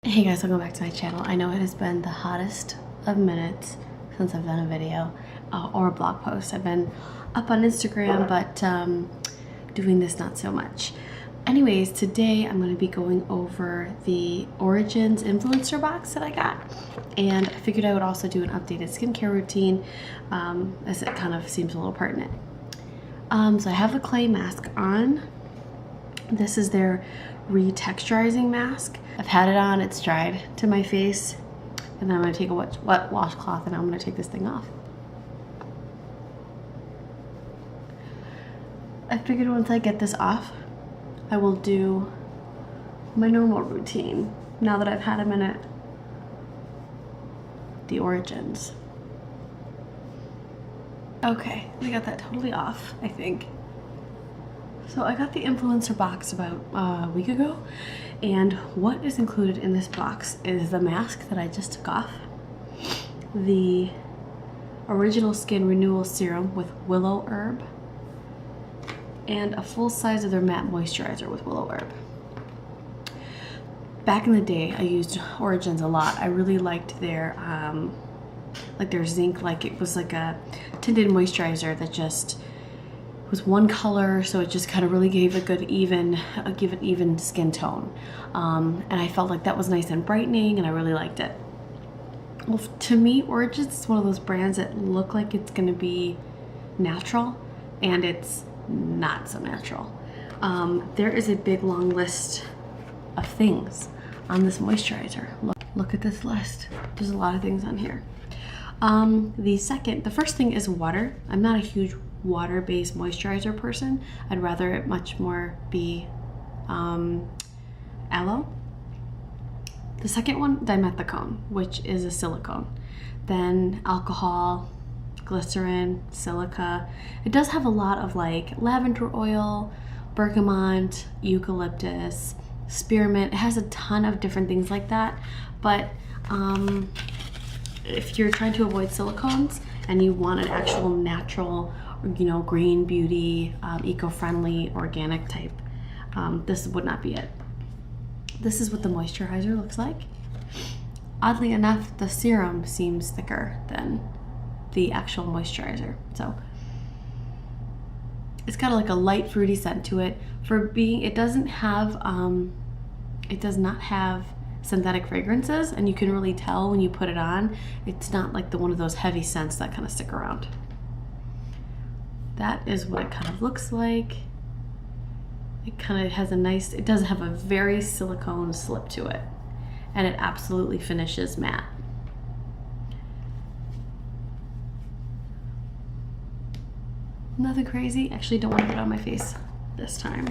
Hey guys, welcome back to my channel. I know it has been the hottest of minutes since I've done a video or a blog post. I've been up on Instagram, but doing this not so much. Anyways, today I'm going to be going over the Origins Influencer box that I got, and I figured I would also do an updated skincare routine as it kind of seems a little pertinent. So I have the clay mask on. This is their Retexturing Mask. I've had it on, it's dried to my face, and then I'm going to take a wet washcloth and I'm going to take this thing off. I figured once I get this off, I will do my normal routine now that I've had a minute. The Origins. Okay, we got that totally off, I think. So I got the influencer box about a week ago, and what is included in this box is the mask that I just took off, the Original Skin Renewal Serum with willow herb, and a full size of their matte moisturizer with willow herb. Back in the day, I used Origins a lot. I really liked their zinc, like it was like a tinted moisturizer that just was one color, so it just kind of really gave a good even skin tone, and I felt like that was nice and brightening, and I really liked it. Well, to me, Origins is one of those brands that look like it's going to be natural, and it's not so natural. There is a big long list of things on this moisturizer. Look at this list. There's a lot of things on here. The first thing is water. I'm not a huge water-based moisturizer person. I'd rather it much more be aloe. The second one, dimethicone, which is a silicone. Then alcohol, glycerin, silica. It does have a lot of like lavender oil, bergamot, eucalyptus, spearmint. It has a ton of different things like that, but if you're trying to avoid silicones and you want an actual natural, green beauty, eco-friendly, organic type, this would not be it. This is what the moisturizer looks like. Oddly enough, the serum seems thicker than the actual moisturizer. So it's got like a light fruity scent to it. It does not have synthetic fragrances, and you can really tell when you put it on. It's not like one of those heavy scents that kind of stick around. That is what it kind of looks like. It kind of has it does have a very silicone slip to it, and it absolutely finishes matte. Nothing crazy. Actually, don't want to put it on my face this time.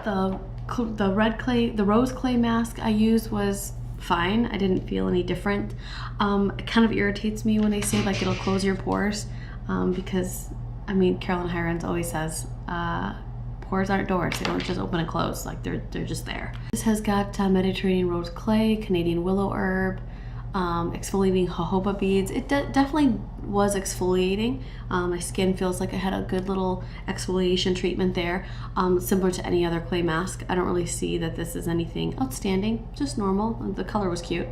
The rose clay mask I used was fine. I didn't feel any different. It kind of irritates me when they say like it'll close your pores, because Kaelen Harwel always says pores aren't doors. They don't just open and close. Like they're just there. This has got Mediterranean rose clay, Canadian willow herb, exfoliating jojoba beads. It definitely was exfoliating. My skin feels like I had a good little exfoliation treatment there, similar to any other clay mask. I don't really see that this is anything outstanding, just normal. The color was cute.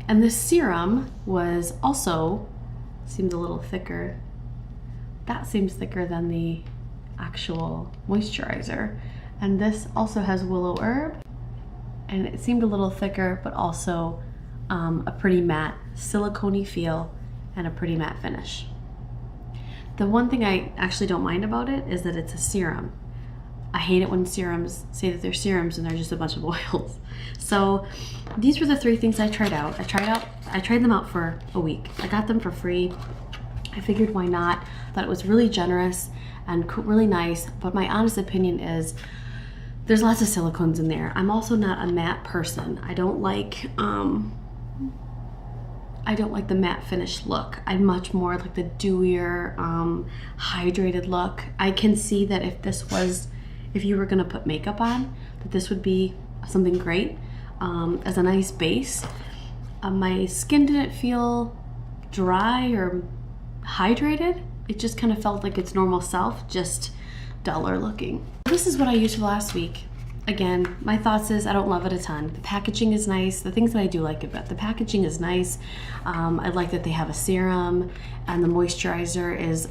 And this serum was also, seems a little thicker. That seems thicker than the actual moisturizer. And this also has willow herb, and it seemed a little thicker, but also a pretty matte, silicone-y feel and a pretty matte finish. The one thing I actually don't mind about it is that it's a serum. I hate it when serums say that they're serums and they're just a bunch of oils. So these were the three things I tried out. I tried them out for a week. I got them for free. I figured why not? Thought it was really generous and really nice, but my honest opinion is there's lots of silicones in there. I'm also not a matte person. I don't like the matte finish look. I much more like the dewier, hydrated look. I can see that if you were gonna put makeup on, that this would be something great as a nice base. My skin didn't feel dry or hydrated. It just kind of felt like its normal self, just duller looking. This is what I used for last week. again, my thoughts is I don't love it a ton. The packaging is nice. The things that I do like about the packaging is nice. I like that they have a serum, and the moisturizer is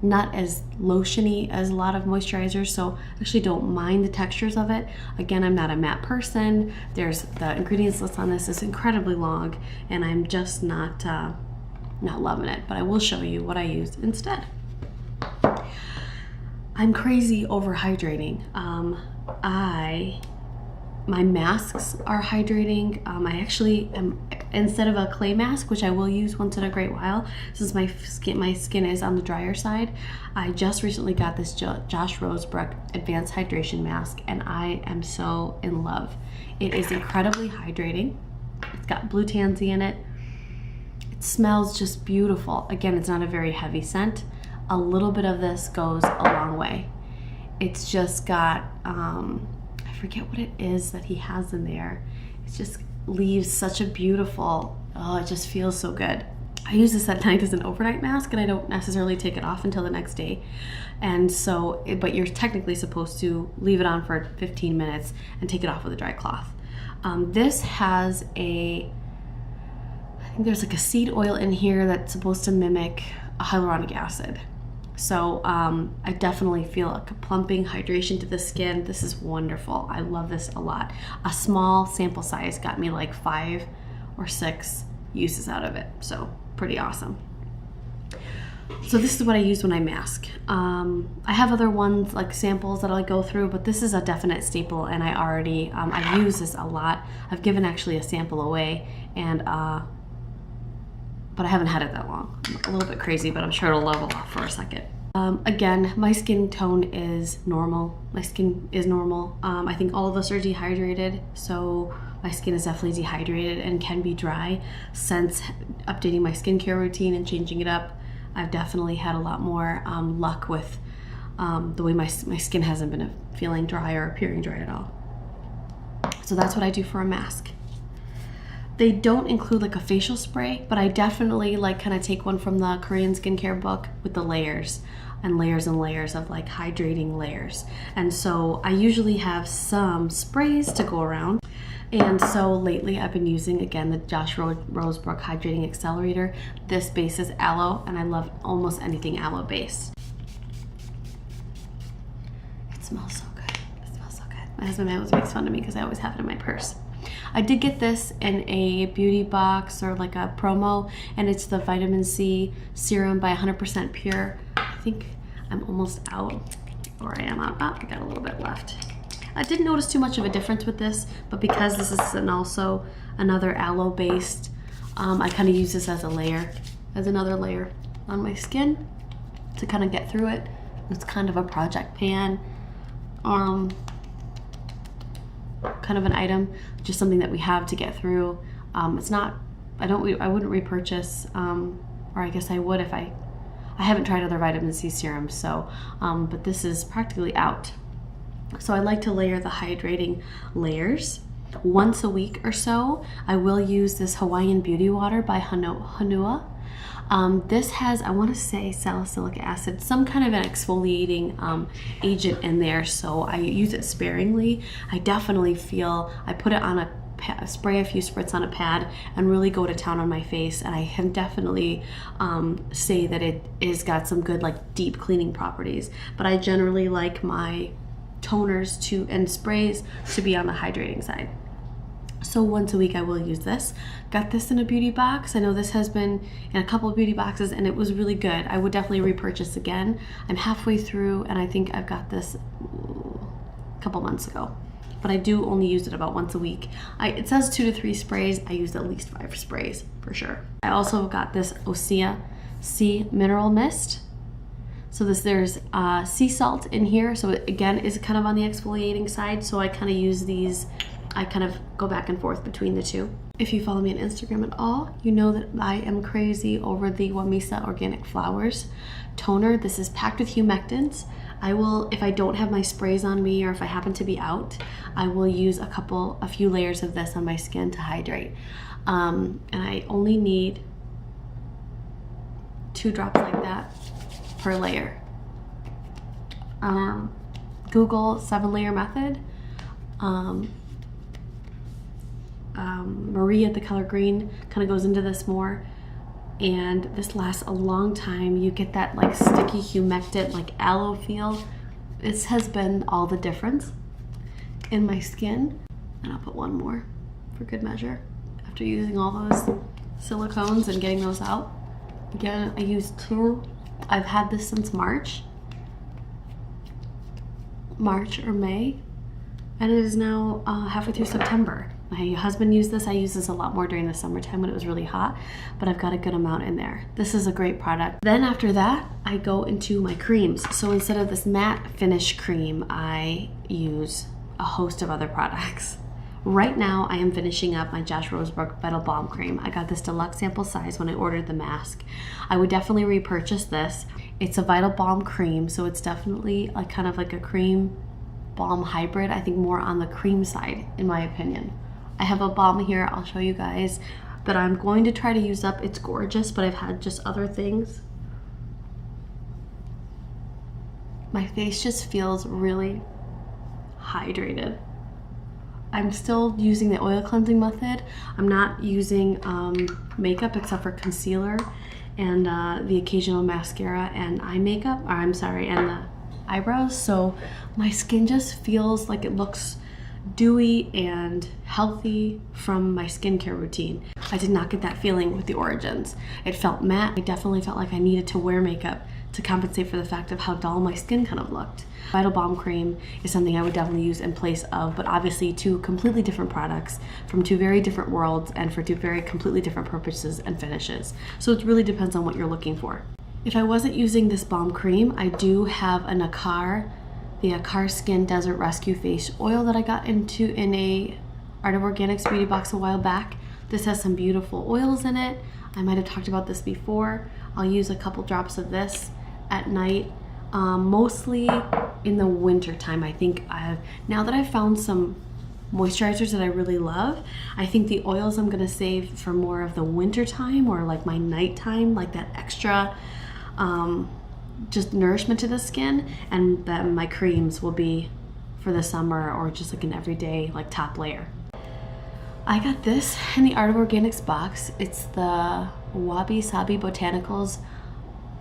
not as lotiony as a lot of moisturizers, so I actually don't mind the textures of it. Again, I'm not a matte person. There's the ingredients list on this is incredibly long, and I'm just not loving it, but I will show you what I used instead. I'm crazy over hydrating. My masks are hydrating. I actually am, instead of a clay mask, which I will use once in a great while, since my skin is on the drier side, I just recently got this Josh Rosebrook Advanced Hydration Mask, and I am so in love. It is incredibly hydrating. It's got blue tansy in it. It smells just beautiful. Again, it's not a very heavy scent. A little bit of this goes a long way. It's just got, I forget what it is that he has in there. It just leaves such a beautiful, oh, it just feels so good. I use this at night as an overnight mask, and I don't necessarily take it off until the next day. And so, but you're technically supposed to leave it on for 15 minutes and take it off with a dry cloth. This has I think there's like a seed oil in here that's supposed to mimic a hyaluronic acid. So I definitely feel like a plumping hydration to the skin. This is wonderful. I love this a lot. A small sample size got me like 5 or 6 uses out of it. So pretty awesome. So this is what I use when I mask. I have other ones like samples that I'll go through, but this is a definite staple, and I already, I've used this a lot. I've given actually a sample away, and but I haven't had it that long. I'm a little bit crazy, but I'm sure it'll level off for a second. Again, my skin tone is normal. My skin is normal. I think all of us are dehydrated, so my skin is definitely dehydrated and can be dry. Since updating my skincare routine and changing it up, I've definitely had a lot more luck with the way my skin hasn't been feeling dry or appearing dry at all. So that's what I do for a mask. They don't include like a facial spray, but I definitely like kind of take one from the Korean skincare book with the layers and layers and layers of like hydrating layers. And so I usually have some sprays to go around. And so lately I've been using, again, the Josh Rosebrook Hydrating Accelerator. This base is aloe, and I love almost anything aloe based. It smells so good. It smells so good. My husband always makes fun of me because I always have it in my purse. I did get this in a beauty box or like a promo, and it's the vitamin C serum by 100% Pure. I think I'm almost out, or I am out. Oh, I got a little bit left. I didn't notice too much of a difference with this, but because this is also another aloe based, I kind of use this as a layer, as another layer on my skin to kind of get through it. It's kind of a project pan. Kind of an item, just something that we have to get through. It's not, I wouldn't repurchase, or I guess I would if I haven't tried other vitamin C serums, so, but this is practically out. So I like to layer the hydrating layers. Once a week or so, I will use this Hawaiian Beauty Water by Honua. This has, I want to say, salicylic acid, some kind of an exfoliating agent in there, so I use it sparingly. I definitely feel, I put it on spray a few spritz on a pad and really go to town on my face, and I can definitely say that it has got some good like deep cleaning properties, but I generally like my toners and sprays to be on the hydrating side. So once a week I will use this. Got this in a beauty box. I know this has been in a couple of beauty boxes, and it was really good. I would definitely repurchase again. I'm halfway through, and I think I've got this a couple months ago, but I do only use it about once a week. It says 2 to 3 sprays. I used at least 5 sprays for sure. I also got this Osea Sea Mineral Mist. So there's sea salt in here, so it again is kind of on the exfoliating side, so I kind of use these, I kind of go back and forth between the two. If you follow me on Instagram at all, you know that I am crazy over the Whamisa Organic Flowers toner. This is packed with humectants. I will, if I don't have my sprays on me or if I happen to be out, I will use a few layers of this on my skin to hydrate. And I only need 2 drops like that per layer. Google 7-layer method. Maria, the color green, kind of goes into this more. And this lasts a long time. You get that like sticky, humectant, like aloe feel. This has been all the difference in my skin. And I'll put one more for good measure. After using all those silicones and getting those out. Again, I used 2. I've had this since March or May. And it is now halfway through September. My husband used this. I used this a lot more during the summertime when it was really hot, but I've got a good amount in there. This is a great product. Then after that, I go into my creams. So instead of this matte finish cream, I use a host of other products. Right now, I am finishing up my Josh Rosebrook Vital Balm Cream. I got this deluxe sample size when I ordered the mask. I would definitely repurchase this. It's a Vital Balm Cream, so it's definitely like kind of like a cream balm hybrid. I think more on the cream side, in my opinion. I have a balm here, I'll show you guys, that I'm going to try to use up. It's gorgeous, but I've had just other things. My face just feels really hydrated. I'm still using the oil cleansing method. I'm not using makeup except for concealer and the occasional mascara and eye makeup, or I'm sorry, and the eyebrows. So my skin just feels like it looks dewy and healthy from my skincare routine. I did not get that feeling with the Origins. It felt matte. I definitely felt like I needed to wear makeup to compensate for the fact of how dull my skin kind of looked. Vital Balm Cream is something I would definitely use in place of, but obviously 2 completely different products from 2 very different worlds and for 2 very completely different purposes and finishes. So it really depends on what you're looking for. If I wasn't using this balm cream, I do have an the Akar Skin Desert Rescue Face Oil that I got into in a Art of Organics beauty box a while back. This has some beautiful oils in it. I might have talked about this before. I'll use a couple drops of this at night, mostly in the winter time. I think now that I've found some moisturizers that I really love, I think the oils I'm gonna save for more of the winter time or like my nighttime, like that extra just nourishment to the skin, and then my creams will be for the summer or just like an everyday like top layer. I got this in the Art of Organics box. It's the Wabi-Sabi Botanicals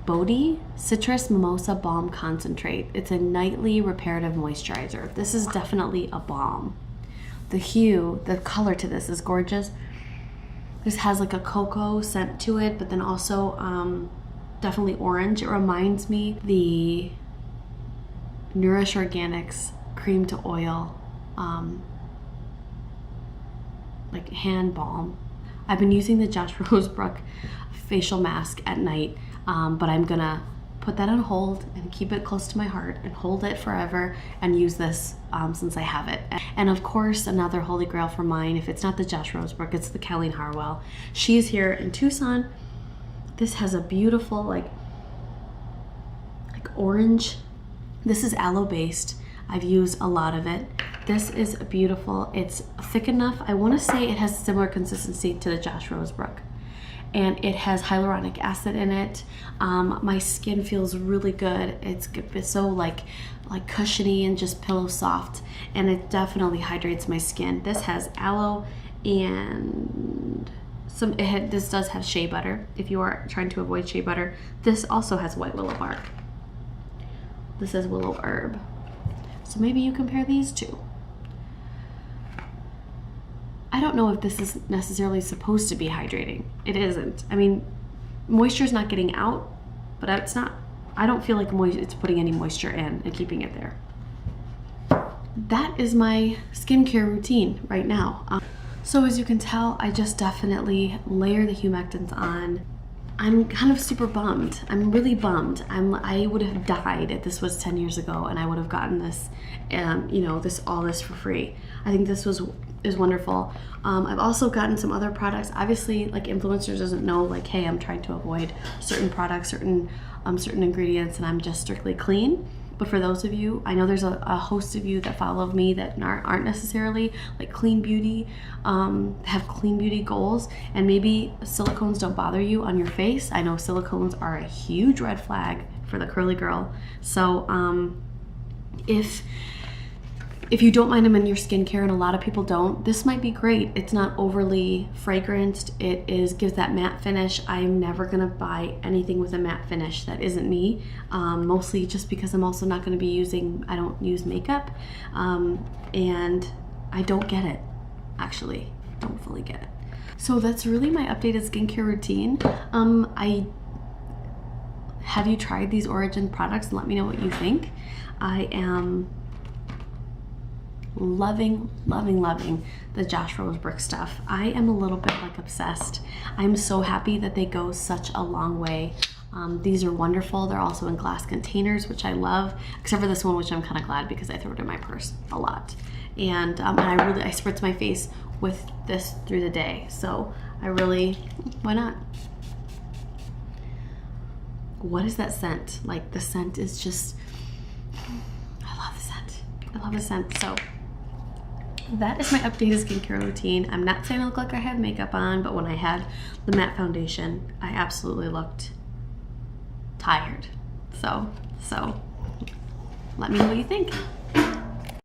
Bodhi Citrus Mimosa Balm Concentrate. It's a nightly reparative moisturizer. This is definitely a balm. The hue, the color to this is gorgeous. This has like a cocoa scent to it, but then also definitely orange. It reminds me the Nourish Organics cream to oil like hand balm. I've been using the Josh Rosebrook facial mask at night, but I'm gonna put that on hold and keep it close to my heart and hold it forever and use this since I have it. And of course, another holy grail for mine, if it's not the Josh Rosebrook, it's the Kaelen Harwel. She's here in Tucson. This has a beautiful like orange. This is aloe based. I've used a lot of it. This is beautiful. It's thick enough. I want to say it has similar consistency to the Josh Rosebrook. And it has hyaluronic acid in it. My skin feels really good. It's so like cushiony and just pillow soft, and it definitely hydrates my skin. This has aloe and this does have shea butter if you are trying to avoid shea butter. This also has white willow bark. This is willow herb. So maybe you compare these two. I don't know if this is necessarily supposed to be hydrating. It isn't. I mean, moisture is not getting out, but it's not. I don't feel like it's putting any moisture in and keeping it there. That is my skincare routine right now. So as you can tell, I just definitely layer the humectants on. I'm kind of super bummed. I'm really bummed. I would have died if this was 10 years ago and I would have gotten this, all this for free. I think this is wonderful. I've also gotten some other products. Obviously, like influencers doesn't know like, hey, I'm trying to avoid certain products, certain ingredients, and I'm just strictly clean. But for those of you, I know there's a host of you that follow me that aren't necessarily like clean beauty, have clean beauty goals, and maybe silicones don't bother you on your face. I know silicones are a huge red flag for the curly girl. So if if you don't mind them in your skincare, and a lot of people don't, this might be great. It's not overly fragranced. It gives that matte finish. I'm never gonna buy anything with a matte finish that isn't me, mostly just because I'm also not gonna be I don't use makeup, and I don't get it, actually. Don't fully get it. So that's really my updated skincare routine. Have you tried these Origins products? Let me know what you think. I am loving the Josh Rosebrook stuff. I am a little bit like obsessed. I'm so happy that they go such a long way. These are wonderful. They're also in glass containers, which I love, except for this one, which I'm kind of glad because I throw it in my purse a lot. And I spritz my face with this through the day. So why not? What is that scent? Like, the scent is just, I love the scent. I love the scent. So that is my updated skincare routine. I'm not saying I look like I have makeup on, but when I had the matte foundation, I absolutely looked tired. So let me know what you think.